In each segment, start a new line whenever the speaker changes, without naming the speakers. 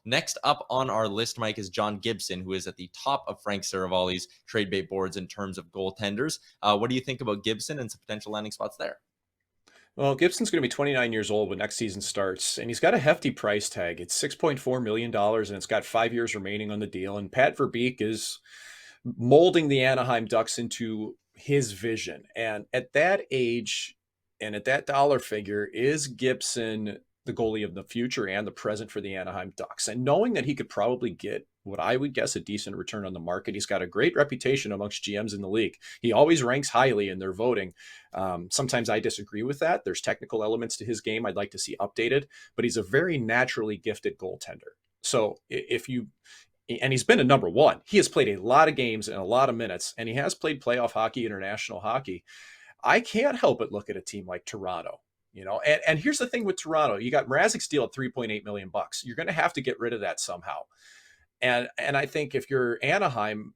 Next up on our list, Mike, is John Gibson, who is at the top of Frank Saravalli's trade bait boards in terms of goaltenders. What do you think about Gibson and some potential landing spots there?
Well, Gibson's going to be 29 years old when next season starts, and he's got a hefty price tag. It's $6.4 million, and it's got 5 years remaining on the deal. And Pat Verbeek is molding the Anaheim Ducks into his vision. And at that age and at that dollar figure, is Gibson the goalie of the future and the present for the Anaheim Ducks? And knowing that he could probably get what I would guess a decent return on the market, he's got a great reputation amongst GMs in the league. He always ranks highly in their voting. Sometimes I disagree with that. There's technical elements to his game I'd like to see updated, but he's a very naturally gifted goaltender. So if you and he's been a number one. He has played a lot of games and a lot of minutes, and he has played playoff hockey, international hockey. I can't help but look at a team like Toronto, and here's the thing with Toronto. You got Mrazek's deal at 3.8 million bucks. You're going to have to get rid of that somehow. And I think if you're Anaheim,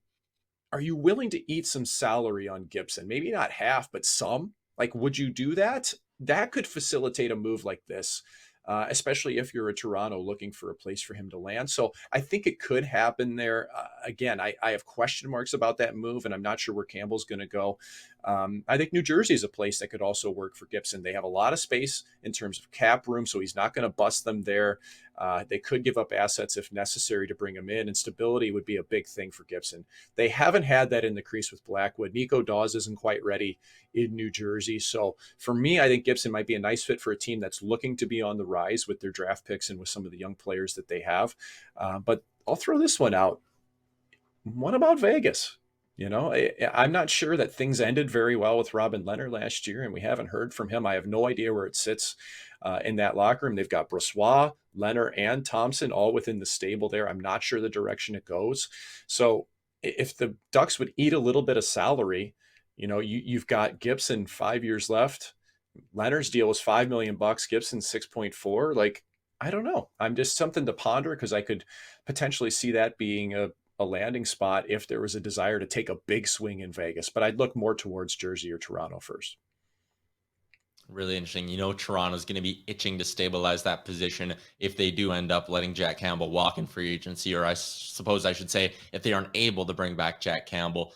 are you willing to eat some salary on Gibson? Maybe not half, but some. Like, would you do that? That could facilitate a move like this, especially if you're a Toronto looking for a place for him to land. So I think it could happen there. Again, I have question marks about that move, and I'm not sure where Campbell's going to go. I think New Jersey is a place that could also work for Gibson. They have a lot of space in terms of cap room, so he's not going to bust them there. They could give up assets if necessary to bring him in, and stability would be a big thing for Gibson. They haven't had that in the crease with Blackwood. Nico Dawes isn't quite ready in New Jersey. So for me, I think Gibson might be a nice fit for a team that's looking to be on the rise with their draft picks and with some of the young players that they have. But I'll throw this one out. What about Vegas? I'm not sure that things ended very well with Robin Leonard last year, and we haven't heard from him. I have no idea where it sits in that locker room. They've got Brossoit, Leonard, and Thompson all within the stable there. I'm not sure the direction it goes. So if the Ducks would eat a little bit of salary, you've got Gibson 5 years left. Leonard's deal was 5 million bucks. Gibson 6.4. Like, I don't know. I'm just something to ponder because I could potentially see that being a landing spot if there was a desire to take a big swing in Vegas. But I'd look more towards Jersey or Toronto first.
Really interesting. Toronto's going to be itching to stabilize that position if they do end up letting Jack Campbell walk in free agency, or I suppose I should say if they aren't able to bring back Jack Campbell